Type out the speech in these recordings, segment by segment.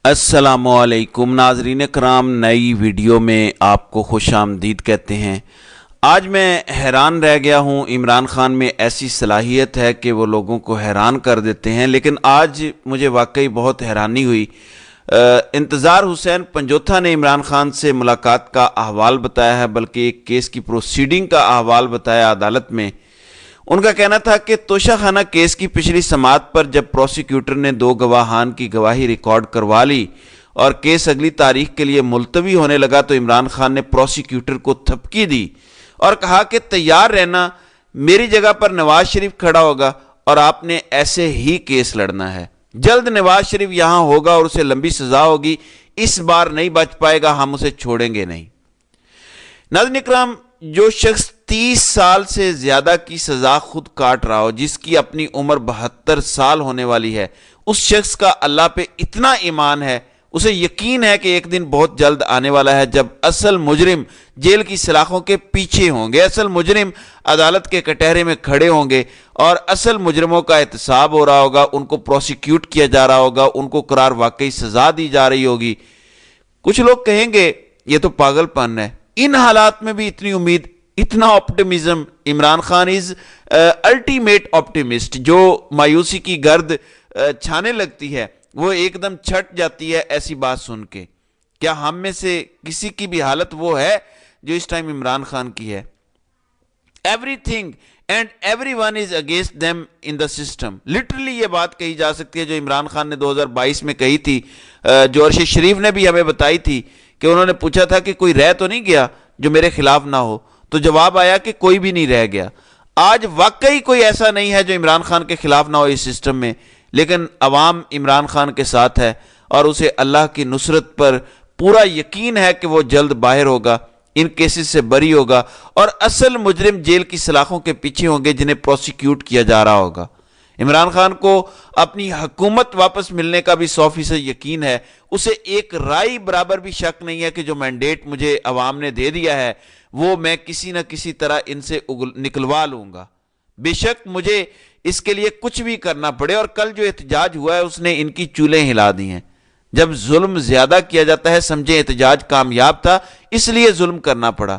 السلام علیکم ناظرین کرام، نئی ویڈیو میں آپ کو خوش آمدید کہتے ہیں۔ آج میں حیران رہ گیا ہوں۔ عمران خان میں ایسی صلاحیت ہے کہ وہ لوگوں کو حیران کر دیتے ہیں، لیکن آج مجھے واقعی بہت حیرانی ہوئی۔ انتظار حسین پنجوتھا نے عمران خان سے ملاقات کا احوال بتایا ہے، بلکہ ایک کیس کی پروسیڈنگ کا احوال بتایا عدالت میں۔ ان کا کہنا تھا کہ توشہ خانہ کیس کی پچھلی سماعت پر جب پروسیکیوٹر نے 2 گواہان کی گواہی ریکارڈ کروا لی اور کیس اگلی تاریخ کے لیے ملتوی ہونے لگا تو عمران خان نے پروسیکیوٹر کو تھپکی دی اور کہا کہ تیار رہنا، میری جگہ پر نواز شریف کھڑا ہوگا اور آپ نے ایسے ہی کیس لڑنا ہے۔ جلد نواز شریف یہاں ہوگا اور اسے لمبی سزا ہوگی، اس بار نہیں بچ پائے گا، ہم اسے چھوڑیں گے نہیں۔ ناظرین اکرام، جو شخص 30 سال سے زیادہ کی سزا خود کاٹ رہا ہو، جس کی اپنی عمر 72 سال ہونے والی ہے، اس شخص کا اللہ پہ اتنا ایمان ہے، اسے یقین ہے کہ ایک دن بہت جلد آنے والا ہے جب اصل مجرم جیل کی سلاخوں کے پیچھے ہوں گے، اصل مجرم عدالت کے کٹہرے میں کھڑے ہوں گے اور اصل مجرموں کا احتساب ہو رہا ہوگا، ان کو پروسیکیوٹ کیا جا رہا ہوگا، ان کو قرار واقعی سزا دی جا رہی ہوگی۔ کچھ لوگ کہیں گے یہ تو پاگل پن ہے، ان حالات میں بھی اتنی امید، اتنا آپٹیمزم۔ عمران خان از الٹیمیٹ آپٹیمسٹ۔ جو مایوسی کی گرد چھانے لگتی ہے وہ ایک دم چھٹ جاتی ہے ایسی بات سن کے۔ کیا ہم میں سے کسی کی بھی حالت وہ ہے جو اس ٹائم عمران خان کی ہے؟ Everything and everyone is against them in the system۔ Literally یہ بات کہی جا سکتی ہے جو عمران خان نے 2022 میں کہی تھی، جو ارشد شریف نے بھی ہمیں بتائی تھی کہ انہوں نے پوچھا تھا کہ کوئی رہ تو نہیں گیا جو میرے خلاف نہ ہو، تو جواب آیا کہ کوئی بھی نہیں رہ گیا۔ آج واقعی کوئی ایسا نہیں ہے جو عمران خان کے خلاف نہ ہو اس سسٹم میں، لیکن عوام عمران خان کے ساتھ ہے اور اسے اللہ کی نصرت پر پورا یقین ہے کہ وہ جلد باہر ہوگا، ان کیسز سے بری ہوگا اور اصل مجرم جیل کی سلاخوں کے پیچھے ہوں گے جنہیں پروسیکیوٹ کیا جا رہا ہوگا۔ عمران خان کو اپنی حکومت واپس ملنے کا بھی 100% یقین ہے۔ اسے ایک رائی برابر بھی شک نہیں ہے کہ جو مینڈیٹ مجھے عوام نے دے دیا ہے وہ میں کسی نہ کسی طرح ان سے نکلوا لوں گا، بے شک مجھے اس کے لیے کچھ بھی کرنا پڑے۔ اور کل جو احتجاج ہوا ہے اس نے ان کی چولیں ہلا دی ہیں۔ جب ظلم زیادہ کیا جاتا ہے، سمجھیں احتجاج کامیاب تھا اس لیے ظلم کرنا پڑا،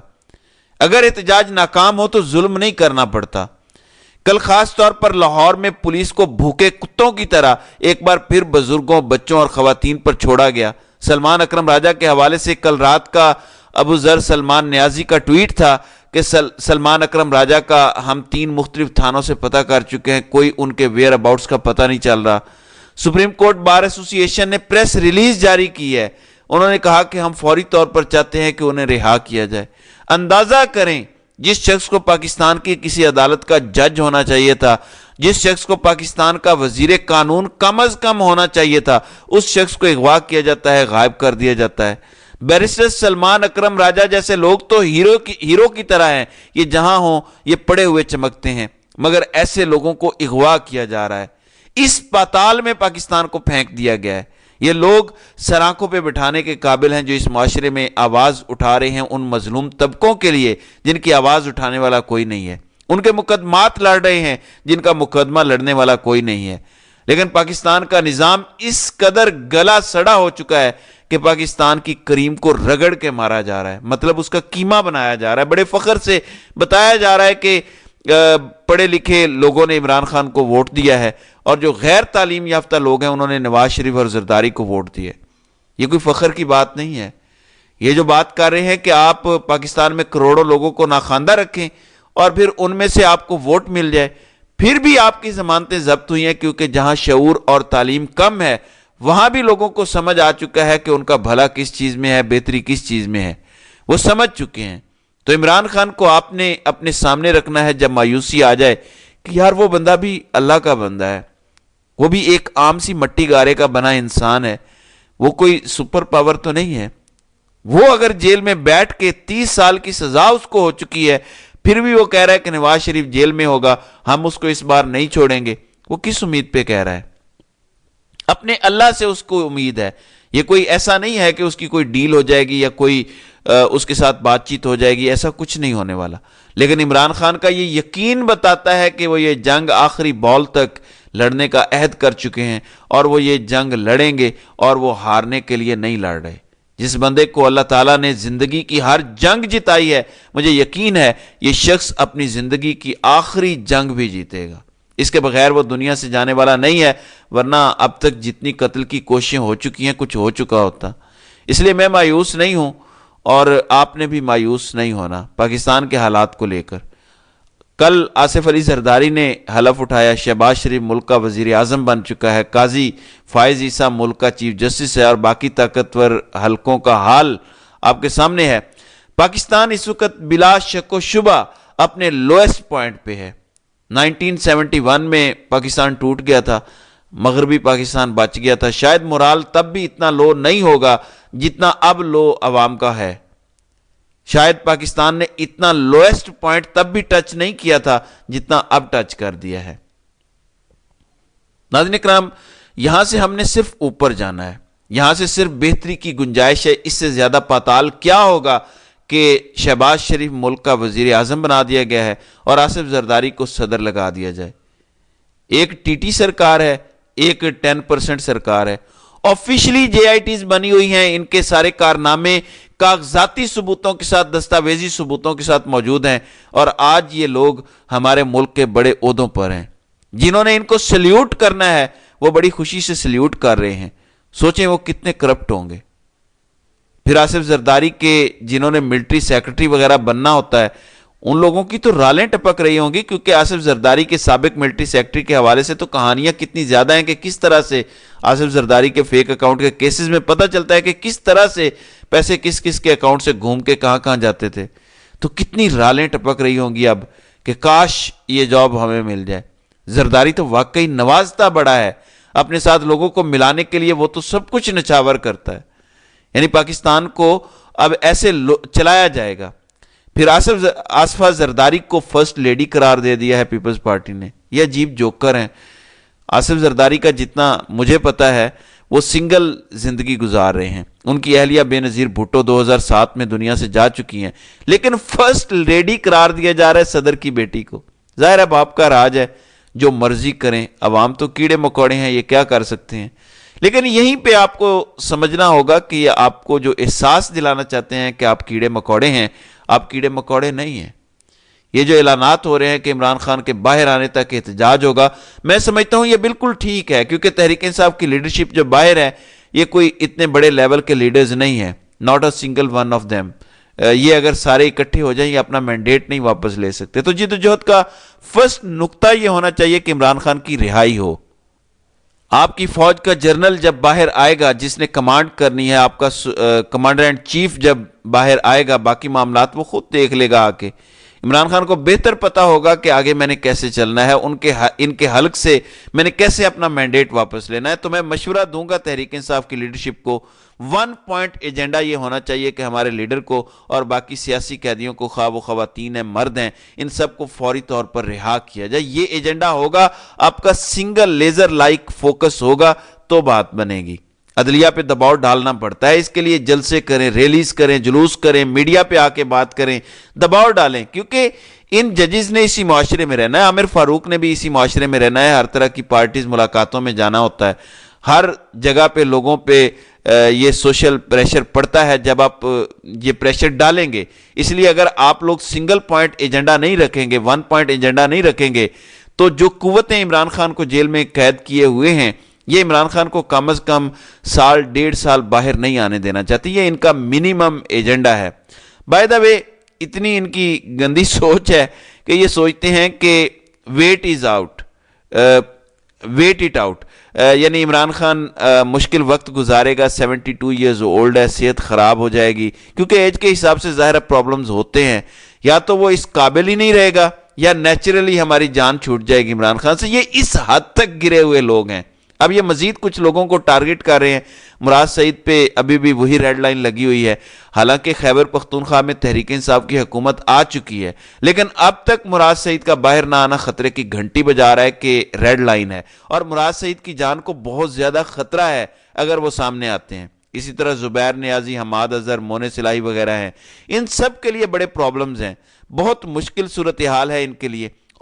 اگر احتجاج ناکام ہو تو ظلم نہیں کرنا پڑتا۔ کل خاص طور پر لاہور میں پولیس کو بھوکے کتوں کی طرح ایک بار پھر بزرگوں، بچوں اور خواتین پر چھوڑا گیا۔ سلمان اکرم راجہ کے حوالے سے کل رات کا ابو ذر سلمان نیازی کا ٹویٹ تھا کہ سلمان اکرم راجہ کا ہم 3 مختلف تھانوں سے پتہ کر چکے ہیں، کوئی ان کے ویئر اباؤٹس کا پتہ نہیں چل رہا۔ سپریم کورٹ بار ایسوسی ایشن نے پریس ریلیز جاری کی ہے، انہوں نے کہا کہ ہم فوری طور پر چاہتے ہیں کہ انہیں رہا کیا جائے۔ اندازہ کریں، جس شخص کو پاکستان کی کسی عدالت کا جج ہونا چاہیے تھا، جس شخص کو پاکستان کا وزیر قانون کم از کم ہونا چاہیے تھا، اس شخص کو اغوا کیا جاتا ہے، غائب کر دیا جاتا ہے۔ بیرسٹر سلمان اکرم راجہ جیسے لوگ تو ہیرو کی طرح ہیں، یہ جہاں ہوں یہ پڑے ہوئے چمکتے ہیں، مگر ایسے لوگوں کو اغوا کیا جا رہا ہے۔ اس پاتال میں پاکستان کو پھینک دیا گیا ہے۔ یہ لوگ سر آنکھوں پہ بٹھانے کے قابل ہیں جو اس معاشرے میں آواز اٹھا رہے ہیں ان مظلوم طبقوں کے لیے جن کی آواز اٹھانے والا کوئی نہیں ہے، ان کے مقدمات لڑ رہے ہیں جن کا مقدمہ لڑنے والا کوئی نہیں ہے۔ لیکن پاکستان کا نظام اس قدر گلا سڑا ہو چکا ہے کہ پاکستان کی کریم کو رگڑ کے مارا جا رہا ہے، مطلب اس کا قیمہ بنایا جا رہا ہے۔ بڑے فخر سے بتایا جا رہا ہے کہ پڑھے لکھے لوگوں نے عمران خان کو ووٹ دیا ہے اور جو غیر تعلیم یافتہ لوگ ہیں انہوں نے نواز شریف اور زرداری کو ووٹ دیا ہے۔ یہ کوئی فخر کی بات نہیں ہے۔ یہ جو بات کر رہے ہیں کہ آپ پاکستان میں کروڑوں لوگوں کو ناخواندہ رکھیں اور پھر ان میں سے آپ کو ووٹ مل جائے، پھر بھی آپ کی ضمانتیں ضبط ہوئی ہیں، کیونکہ جہاں شعور اور تعلیم کم ہے وہاں بھی لوگوں کو سمجھ آ چکا ہے کہ ان کا بھلا کس چیز میں ہے، بہتری کس چیز میں ہے، وہ سمجھ چکے ہیں۔ تو عمران خان کو آپ نے اپنے سامنے رکھنا ہے جب مایوسی آ جائے کہ یار وہ بندہ بھی اللہ کا بندہ ہے، وہ بھی ایک عام سی مٹی گارے کا بنا انسان ہے، وہ کوئی سپر پاور تو نہیں ہے۔ وہ اگر جیل میں بیٹھ کے 30 سال کی سزا اس کو ہو چکی ہے پھر بھی وہ کہہ رہا ہے کہ نواز شریف جیل میں ہوگا، ہم اس کو اس بار نہیں چھوڑیں گے، وہ کس امید پہ کہہ رہا ہے؟ اپنے اللہ سے اس کو امید ہے۔ یہ کوئی ایسا نہیں ہے کہ اس کی کوئی ڈیل ہو جائے گی یا کوئی اس کے ساتھ بات چیت ہو جائے گی، ایسا کچھ نہیں ہونے والا۔ لیکن عمران خان کا یہ یقین بتاتا ہے کہ وہ یہ جنگ آخری بال تک لڑنے کا عہد کر چکے ہیں اور وہ یہ جنگ لڑیں گے اور وہ ہارنے کے لیے نہیں لڑ رہے۔ جس بندے کو اللہ تعالیٰ نے زندگی کی ہر جنگ جتائی ہے، مجھے یقین ہے یہ شخص اپنی زندگی کی آخری جنگ بھی جیتے گا۔ اس کے بغیر وہ دنیا سے جانے والا نہیں ہے، ورنہ اب تک جتنی قتل کی کوششیں ہو چکی ہیں کچھ ہو چکا ہوتا۔ اس لیے میں مایوس نہیں ہوں اور آپ نے بھی مایوس نہیں ہونا پاکستان کے حالات کو لے کر۔ کل آصف علی زرداری نے حلف اٹھایا، شہباز شریف ملک کا وزیر اعظم بن چکا ہے، قاضی فائز عیسیٰ ملک کا چیف جسٹس ہے، اور باقی طاقتور حلقوں کا حال آپ کے سامنے ہے۔ پاکستان اس وقت بلا شک و شبہ اپنے لوئسٹ پوائنٹ پہ ہے۔ 1971 میں پاکستان ٹوٹ گیا تھا، مغربی پاکستان بچ گیا تھا، شاید مورال تب بھی اتنا لو نہیں ہوگا جتنا اب لو عوام کا ہے۔ شاید پاکستان نے اتنا لوئسٹ پوائنٹ تب بھی ٹچ نہیں کیا تھا جتنا اب ٹچ کر دیا ہے۔ ناظرین اکرام، یہاں سے ہم نے صرف اوپر جانا ہے، یہاں سے صرف بہتری کی گنجائش ہے۔ اس سے زیادہ پاتال کیا ہوگا کہ شہباز شریف ملک کا وزیر اعظم بنا دیا گیا ہے اور آصف زرداری کو صدر لگا دیا جائے۔ ایک ٹی ٹی سرکار ہے، ایک 10% سرکار ہے، آفیشلی جے آئی ٹیز بنی ہوئی ہیں، ان کے سارے کارنامے کاغذاتی ثبوتوں کے ساتھ، دستاویزی ثبوتوں کے ساتھ موجود ہیں، اور آج یہ لوگ ہمارے ملک کے بڑے عہدوں پر ہیں۔ جنہوں نے ان کو سلیوٹ کرنا ہے وہ بڑی خوشی سے سلیوٹ کر رہے ہیں۔ سوچیں وہ کتنے کرپٹ ہوں گے۔ پھر آصف زرداری کے جنہوں نے ملٹری سیکرٹری وغیرہ بننا ہوتا ہے، ان لوگوں کی تو رالیں ٹپک رہی ہوں گی، کیونکہ آصف زرداری کے سابق ملٹری سیکرٹری کے حوالے سے تو کہانیاں کتنی زیادہ ہیں کہ کس طرح سے آصف زرداری کے فیک اکاؤنٹ کے کیسز میں پتہ چلتا ہے کہ کس طرح سے پیسے کس کس کے اکاؤنٹ سے گھوم کے کہاں کہاں جاتے تھے۔ تو کتنی رالیں ٹپک رہی ہوں گی اب کہ کاش یہ جاب ہمیں مل جائے۔ زرداری تو واقعی نوازتا بڑا ہے، اپنے ساتھ لوگوں کو ملانے کے لیے وہ تو سب کچھ نچھاور کرتا ہے۔ یعنی پاکستان کو اب ایسے چلایا جائے گا۔ پھر آصفہ زرداری کو فرسٹ لیڈی قرار دے دیا ہے پیپلز پارٹی نے۔ یہ عجیب جوکر ہیں۔ آصف زرداری کا جتنا مجھے پتا ہے وہ سنگل زندگی گزار رہے ہیں۔ ان کی اہلیہ بے نظیر بھٹو 2007 میں دنیا سے جا چکی ہیں، لیکن فرسٹ لیڈی قرار دیا جا رہا ہے صدر کی بیٹی کو۔ ظاہر ہے باپ کا راج ہے، جو مرضی کریں، عوام تو کیڑے مکوڑے ہیں، یہ کیا کر سکتے ہیں۔ لیکن یہیں پہ آپ کو سمجھنا ہوگا کہ یہ آپ کو جو احساس دلانا چاہتے ہیں کہ آپ کیڑے مکوڑے ہیں، آپ کیڑے مکوڑے نہیں ہیں۔ یہ جو اعلانات ہو رہے ہیں کہ عمران خان کے باہر آنے تک احتجاج ہوگا، میں سمجھتا ہوں یہ بالکل ٹھیک ہے، کیونکہ تحریک انصاف کی لیڈرشپ جو باہر ہے یہ کوئی اتنے بڑے لیول کے لیڈرز نہیں ہیں، not a single one of them۔ یہ اگر سارے اکٹھے ہو جائیں یہ اپنا مینڈیٹ نہیں واپس لے سکتے۔ تو جدوجہد کا فرسٹ نقطہ یہ ہونا چاہیے کہ عمران خان کی رہائی ہو۔ آپ کی فوج کا جنرل جب باہر آئے گا، جس نے کمانڈ کرنی ہے، آپ کا کمانڈر اینڈ چیف جب باہر آئے گا، باقی معاملات وہ خود دیکھ لے گا۔ آ کے عمران خان کو بہتر پتا ہوگا کہ آگے میں نے کیسے چلنا ہے، ان کے حلق سے میں نے کیسے اپنا مینڈیٹ واپس لینا ہے۔ تو میں مشورہ دوں گا تحریک انصاف کی لیڈرشپ کو، 1 پوائنٹ ایجنڈا یہ ہونا چاہیے کہ ہمارے لیڈر کو اور باقی سیاسی قیدیوں کو، خواہ وہ خواتین ہیں مرد ہیں، ان سب کو فوری طور پر رہا کیا جائے۔ یہ ایجنڈا ہوگا، آپ کا سنگل لیزر لائک فوکس ہوگا تو بات بنے گی۔ عدلیہ پہ دباؤ ڈالنا پڑتا ہے، اس کے لیے جلسے کریں، ریلیز کریں، جلوس کریں، میڈیا پہ آ کے بات کریں، دباؤ ڈالیں، کیونکہ ان ججز نے اسی معاشرے میں رہنا ہے۔ عامر فاروق نے بھی اسی معاشرے میں رہنا ہے، ہر طرح کی پارٹیز ملاقاتوں میں جانا ہوتا ہے، ہر جگہ پہ لوگوں پہ یہ سوشل پریشر پڑتا ہے جب آپ یہ پریشر ڈالیں گے۔ اس لیے اگر آپ لوگ سنگل پوائنٹ ایجنڈا نہیں رکھیں گے، 1 پوائنٹ ایجنڈا نہیں رکھیں گے، تو جو قوتیں عمران خان کو جیل میں قید کیے ہوئے ہیں، یہ عمران خان کو کم از کم 1.5 سال باہر نہیں آنے دینا چاہتی۔ یہ ان کا منیمم ایجنڈا ہے۔ بائی دا وے، اتنی ان کی گندی سوچ ہے کہ یہ سوچتے ہیں کہ wait is out, wait it out, یعنی عمران خان مشکل وقت گزارے گا، 72 ایئرز اولڈ ہے، صحت خراب ہو جائے گی، کیونکہ ایج کے حساب سے ظاہر پرابلمز ہوتے ہیں، یا تو وہ اس قابل ہی نہیں رہے گا یا نیچرلی ہماری جان چھوٹ جائے گی عمران خان سے۔ یہ اس حد تک گرے ہوئے لوگ ہیں۔ اب یہ مزید کچھ لوگوں کو ٹارگٹ کر رہے ہیں۔ مراد سعید پہ ابھی بھی وہی ریڈ لائن لگی ہوئی ہے، حالانکہ خیبر پختونخوا میں تحریک انصاف کی حکومت آ چکی ہے، لیکن اب تک مراد سعید کا باہر نہ آنا خطرے کی گھنٹی بجا رہا ہے کہ ریڈ لائن ہے، اور مراد سعید کی جان کو بہت زیادہ خطرہ ہے اگر وہ سامنے آتے ہیں۔ اسی طرح زبیر نیازی، حماد اظہر، مونے سلائی وغیرہ ہیں، ان سب کے لیے بڑے پرابلمز ہیں، بہت مشکل صورتحال ہے ان کے لیے،